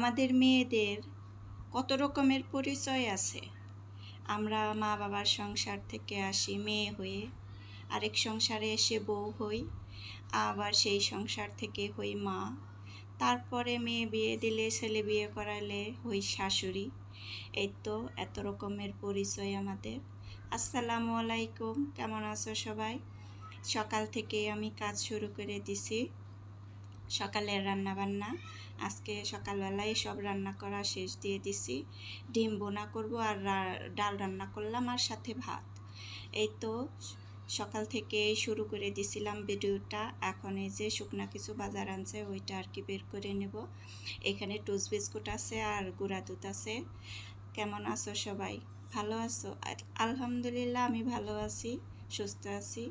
আমাদের মেয়েদের কত রকমের পরিচয় আছে। আমরা মা বাবার সংসার থেকে আসি মেয়ে হয়ে, আরেক সংসারে এসে বউ হই, আবার সেই সংসার থেকে হই মা, তারপরে মেয়ে বিয়ে দিলে, ছেলে বিয়ে করালে হই শাশুড়ি। এই তো এত রকমের পরিচয় আমাদের। আসসালামু আলাইকুম, কেমন আছো সবাই? সকাল থেকে আমি কাজ শুরু করে দিছি, সকালের রান্না বান্না। আজকে সকালবেলায় সব রান্না করা শেষ দিয়ে দিছি। ডিম বোনা করব আর ডাল রান্না করলাম আর সাথে ভাত। এই তো সকাল থেকে শুরু করে দিছিলাম ভিডিওটা। এখন এই যে শুকনা কিছু বাজার আনছে, ওইটা আর কি বের করে নেব। এখানে টোস্ট বিস্কুট আছে আর গুঁড়া দুধ আছে। কেমন আছো সবাই? ভালো আছো? আলহামদুলিল্লাহ আমি ভালো আছি, সুস্থ আছি।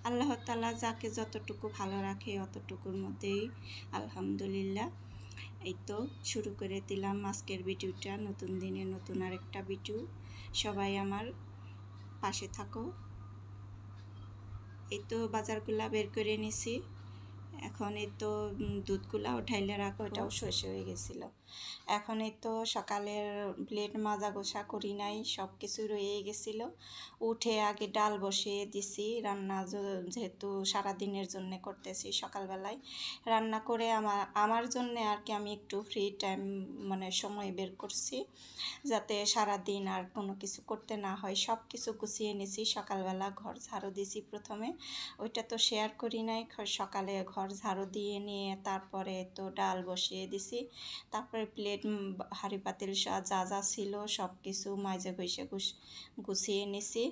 আল্লাহ তাআলা যাকে যতটুকু ভালো রাখে অতটুকুর মধ্যেই আলহামদুলিল্লাহ। এই তো শুরু করে দিলাম আজকের ভিডিওটা, নতুন দিনে নতুন আরেকটা ভিডিও। সবাই আমার পাশে থাকো। এই তো বাজারগুলা বের করে নিছি। এখন এই তো দুধগুলা উঠাইলে রাখো, ওটাও শেষ হয়ে গেছিল। এখন এই তো সকালের প্লেট মাজা গোসা করি নাই, সব কিছু রয়ে গেছিল। উঠে আগে ডাল বসিয়ে দিছি, রান্না যেহেতু সারাদিনের জন্য করতেছি, সকালবেলায় রান্না করে আমার জন্যে আর কি আমি একটু ফ্রি টাইম মানে সময় বের করছি, যাতে সারাদিন আর কোনো কিছু করতে না হয়। সব কিছু গুছিয়ে নিছি। সকালবেলা ঘর ঝাড়ু দিছি প্রথমে, ওইটা তো শেয়ার করি নাই। সকালে ঘর ঝাড়ু দিয়ে নিয়ে তারপরে তো ডাল বসিয়ে দিছি, তারপরে প্লেট হাঁড়ি পাতিল যা যা ছিল সব কিছু মাঝে গুছিয়ে নিছি।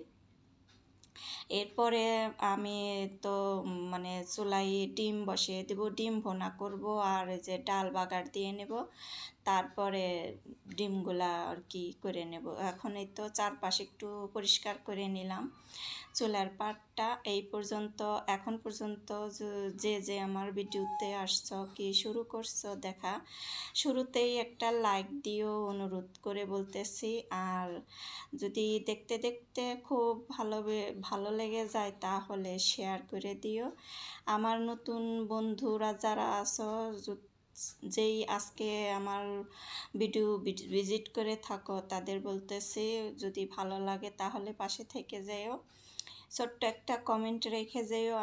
এরপরে আমি তো মানে চুলায় ডিম বসিয়ে দেব, ডিম ভুনা করব আর যে ডাল বাগার দিয়ে নেব, তারপরে ডিমগুলা আর কি করে নেব। এখন এই তো চারপাশে একটু পরিষ্কার করে নিলাম চুলার পাটটা। এই পর্যন্ত এখন পর্যন্ত যে আমার ভিডিওতে আসছো কি শুরু করছো দেখা, শুরুতেই একটা লাইক দিও অনুরোধ করে বলতেছি। আর যদি দেখতে দেখতে খুব ভালো লেগে যায় তাহলে শেয়ার করে দিও। আমার নতুন বন্ধুরা যারা আছো, যেই আজকে আমার ভিডিও ভিজিট করে থাকো, তাদের বলতেছি যদি ভালো লাগে তাহলে পাশে থেকে যেও, ছোট্ট একটা কমেন্ট রেখে যেও।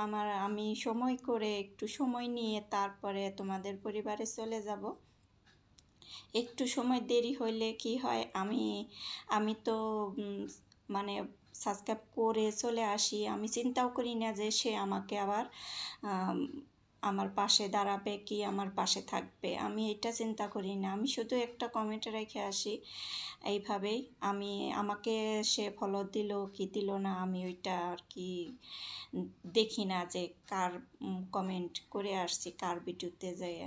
আমি সময় করে একটু সময় নিয়ে তারপরে তোমাদের পরিবারে চলে যাব। একটু সময় দেরি হইলে কি হয়, আমি তো মানে সাবস্ক্রাইব করে চলে আসি, আমি চিন্তাও করি না যে সে আমাকে আবার আমার পাশে দাঁড়াবে কি আমার পাশে থাকবে, আমি এটা চিন্তা করি না। আমি শুধু একটা কমেন্ট রেখে আসি। এইভাবেই আমাকে সে ফলো দিল কি দিল না, আমি ওইটা আর কি দেখি না যে কার কমেন্ট করে আসছি কার ভিডিওতে যেয়ে।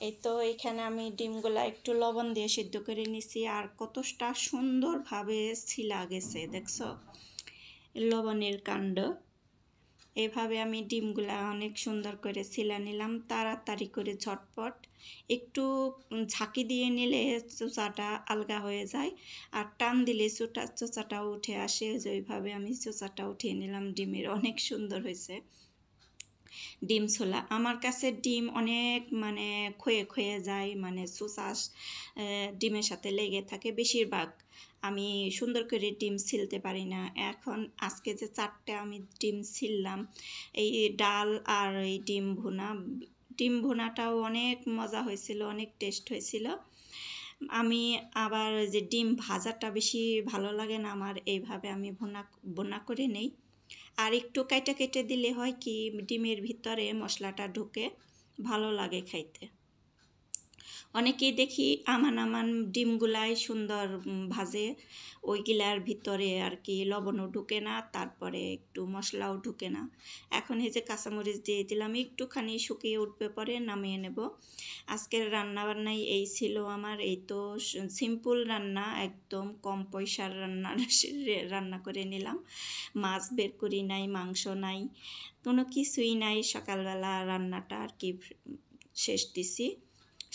এই তো এখানে আমি ডিমগুলা একটু লবণ দিয়ে সিদ্ধ করে নিছি, আর কতটা সুন্দরভাবে ছিলা গেছে দেখছো, লবণের কাণ্ড। এভাবে আমি ডিমগুলা অনেক সুন্দর করে ছিলা নিলাম, তাড়াতাড়ি করে ঝটপট। একটু ঝাঁকি দিয়ে নিলে চোচাটা আলগা হয়ে যায়, আর টান দিলে চোচাটাও উঠে আসে। ওইভাবে আমি চোচাটা উঠিয়ে নিলাম ডিমের। অনেক সুন্দর হয়েছে ডিম ছোলা। আমার কাছে ডিম অনেক মানে ক্ষয়ে যায়, মানে চোচাস ডিমের সাথে লেগে থাকে বেশিরভাগ। আমি সুন্দর করে ডিম ছিলতে পারি না। এখন আজকে যে 4টে আমি ডিম ছিললাম, এই ডাল আর এই ডিম ভুনাটাও অনেক মজা হয়েছিল, অনেক টেস্ট হয়েছিল। আমি আবার যে ডিম ভাজাটা বেশি ভালো লাগে না আমার, এইভাবে আমি ভুনা করে নেই। আর একটু কেটে দিলে হয় কি ডিমের ভিতরে মশলাটা ঢুকে ভালো লাগে খাইতে। অনেকেই দেখি আমান ডিমগুলাই সুন্দর ভাজে, ওইগুলার ভিতরে আর কি লবণও ঢুকে না, তারপরে একটু মশলাও ঢুকে না। এখন এই যে কাঁচামরিচ দিয়ে দিলাম, একটুখানি শুকিয়ে উঠবে পরে নামিয়ে নেব। আজকের রান্নাবান্নাই এই ছিল আমার। এই তো সিম্পল রান্না, একদম কম পয়সার রান্না করে নিলাম। মাছ বের করি নাই, মাংস নাই, কোনো কিছুই নাই। সকালবেলা রান্নাটা আর কি শেষ দিছি।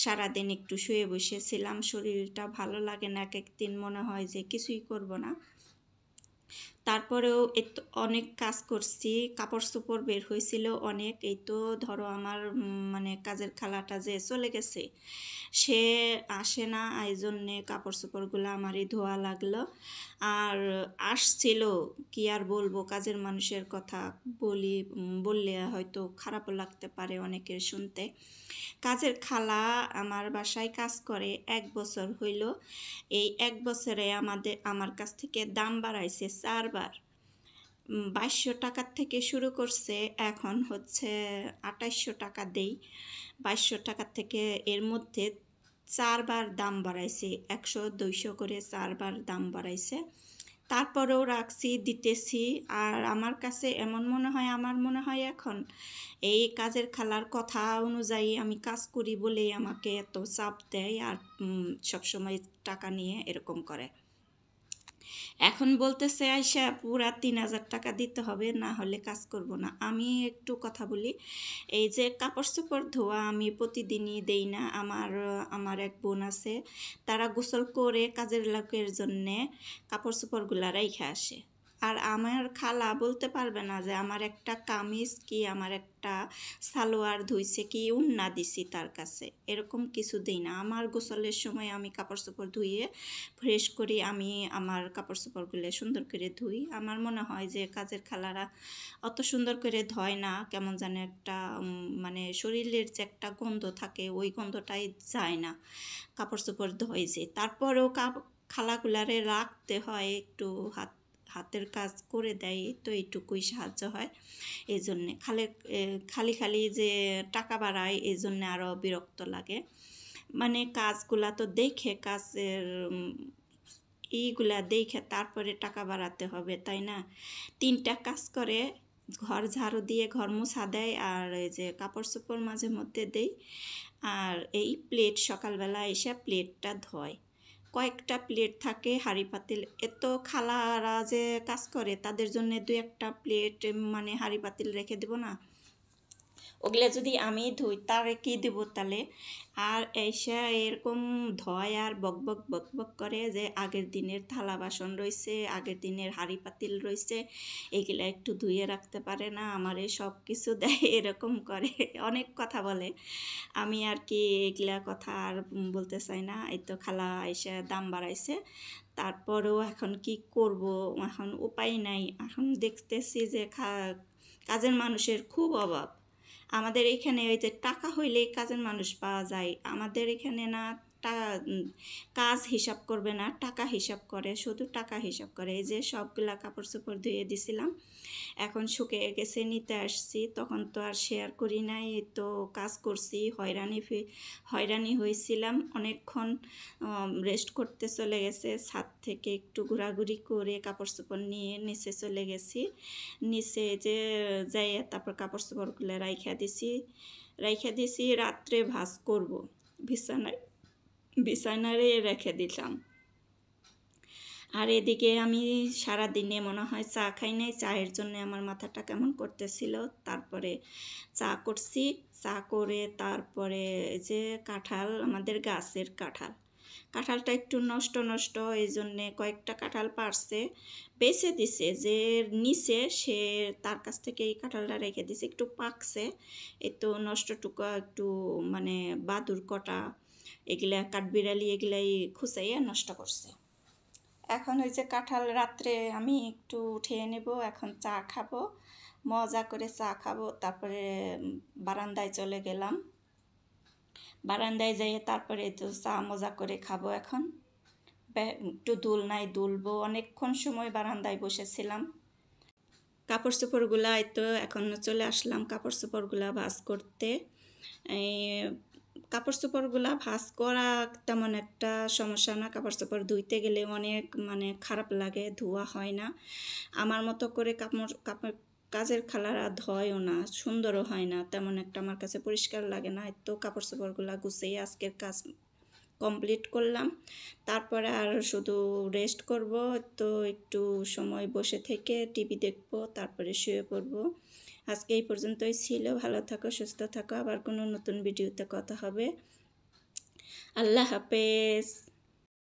সারাদিন একটু শুয়ে বসেছিলাম, শরীরটা ভালো লাগে না, এক একদিন মনে হয় যে কিছুই করব না। তারপরেও এই তো অনেক কাজ করছি, কাপড় চোপড় বের হয়েছিল অনেক। এই তো ধরো আমার মানে কাজের খালাটা যে চলে গেছে, সে আসে না, এই জন্যে কাপড় চোপড়গুলো আমারই ধোয়া লাগলো। আর আসছিল, কি আর বলবো, কাজের মানুষের কথা বললে হয়তো খারাপও লাগতে পারে অনেকের শুনতে। কাজের খালা আমার বাসায় কাজ করে 1 বছর হইল। এই 1 বছরে আমার কাছ থেকে দাম বাড়াইছে 4 বার। 2200 টাকার থেকে শুরু করছে, এখন হচ্ছে 2800 টাকা দেই। 2200 টাকার থেকে এর মধ্যে 4 বার দাম বাড়াইছে, 100-200 করে 4 বার দাম বাড়াইছে। তারপরেও রাখছি, দিতেছি। আর আমার কাছে আমার মনে হয় এখন এই কাজের খালার কথা অনুযায়ী আমি কাজ করি বলেই আমাকে এত চাপ দেয় আর সবসময় টাকা নিয়ে এরকম করে। এখন বলতেছে আইসা পুরা 3000 টাকা দিতে হবে, না হলে কাজ করব না। আমি একটু কথা বলি, এই যে কাপড় চোপড় ধোয়া আমি প্রতিদিনই দেই না। আমার এক বোন আছে, তারা গোসল করে কাজের লোকের জন্যে কাপড় চোপড়গুলা রাইখা আসে। আর আমার খালা বলতে পারবে না যে আমার একটা কামিজ কি আমার একটা সালোয়ার ধুইছে কি উন্না দিছি তার কাছে, এরকম কিছু দিই না। আমার গোসলের সময় আমি কাপড় চোপড় ধুইয়ে ফ্রেশ করি, আমি আমার কাপড় চোপড়গুলো সুন্দর করে ধুই। আমার মনে হয় যে কাজের খালারা অত সুন্দর করে ধয় না, কেমন যেন একটা মানে শরীরের যে একটা গন্ধ থাকে ওই গন্ধটাই যায় না কাপড় চোপড় ধোয় যে। তারপরেও খালাগুলারে রাখতে হয়, একটু হাতের কাজ করে দেয়, তো এইটুকুই সাহায্য হয়। এই জন্যে খালি খালি যে টাকা বাড়ায়, এই জন্যে আরও বিরক্ত লাগে। মানে কাজগুলা তো দেখে, কাজের এইগুলা দেখে তারপরে টাকা বাড়াতে হবে, তাই না? 3টা কাজ করে, ঘর ঝাড়ু দিয়ে ঘর মোছা দেয়, আর এই যে কাপড় চোপড় মাঝে মধ্যে দেই, আর এই প্লেট সকালবেলা এসে প্লেটটা ধোয়। কয়েকটা প্লেট থাকে, হাঁড়ি পাতিল, এত খালারা যে কাজ করে তাদের জন্য 2-1টা প্লেট মানে হাঁড়ি পাতিল রেখে দেবো না? ওগুলা যদি আমি ধুই তারে কি দেব তাহলে? আর এসে এরকম ধয় আর বক করে যে আগের দিনের থালা বাসন রয়েছে, আগের দিনের হাঁড়ি পাতিল রয়েছে, এগুলা একটু ধুয়ে রাখতে পারে না, আমারে সব কিছু দেয়, এরকম করে অনেক কথা বলে। আমি আর কি এগুলা কথা আর বলতে চাই না। এই তো খালা এসে দাম বাড়াইছে, তারপরেও এখন কি করব, এখন উপায় নাই। এখন দেখতেছি যে কাজের মানুষের খুব অভাব। আমাদের এখানে ওই যে টাকা হইলেই কাজের মানুষ পাওয়া যায়, আমাদের এখানে না কাজ হিসাব করবে না, টাকা হিসাব করে, শুধু টাকা হিসাব করে। এই যে সবগুলা কাপড় চোপড় ধুয়ে দিছিলাম, এখন শুকিয়ে গেছে, নিতে আসছি, তখন তো আর শেয়ার করি নাই। তো কাজ করছি, হয়রানি হয়েছিলাম অনেকক্ষণ, রেস্ট করতে চলে গেছে, ছাদ থেকে একটু ঘোরাঘুরি করে কাপড় চোপড় নিয়ে নিচে চলে গেছি। নিচে যে যাই তারপর কাপড় চোপড়গুলো রাইখা দিছি, রাত্রে ভাজ করব, বিছানারে রেখে দিলাম। আর এদিকে আমি সারাদিনে মনে হয় চা খাই নাই, চায়ের জন্য আমার মাথাটা কেমন করতেছিল। তারপরে চা করছি, চা করে তারপরে যে কাঁঠাল, আমাদের গাছের কাঁঠালটা একটু নষ্ট, এই জন্যে কয়েকটা কাঁঠাল পারছে, বেছে দিছে, যে নিচে সে তার কাছ থেকে এই কাঁঠালটা রেখে দিছে, একটু পাকছে। এই তো নষ্টটুকু একটু মানে বাদুর কটা এগুলা কাঠবিড়ালি এগুলাই খুঁচাইয়া নষ্ট করছে। এখন ওই যে কাঁঠাল রাত্রে আমি একটু উঠিয়ে নেব, এখন চা খাবো, মজা করে চা খাবো। তারপরে বারান্দায় চলে গেলাম, বারান্দায় যাইয়ে তারপরে তো চা মজা করে খাবো। এখন একটু দোলনায় দুলবো, অনেকক্ষণ সময় বারান্দায় বসেছিলাম। কাপড় চোপড়গুলা এই তো এখন চলে আসলাম কাপড় চোপড়গুলা ভাঁজ করতে। কাপড় চোপড়গুলা ভাঁজ করা তেমন একটা সমস্যা না, কাপড় চোপড় ধুইতে গেলে অনেক মানে খারাপ লাগে, ধোয়া হয় না। আমার মতো করে কাজের খালারা ধয়ও না, সুন্দরও হয় না তেমন একটা, আমার কাছে পরিষ্কার লাগে না। তো কাপড় চোপড়গুলা গুছিয়ে আজকের কাজ কমপ্লিট করলাম, তারপরে আর শুধু রেস্ট করব। তো একটু সময় বসে থেকে টিভি দেখব, তারপরে শুয়ে পড়ব। আজকে এই পর্যন্তই ছিল, ভালো থাকো, সুস্থ থাকো, আবার কোনো নতুন ভিডিওতে কথা হবে। আল্লাহ হাফেজ।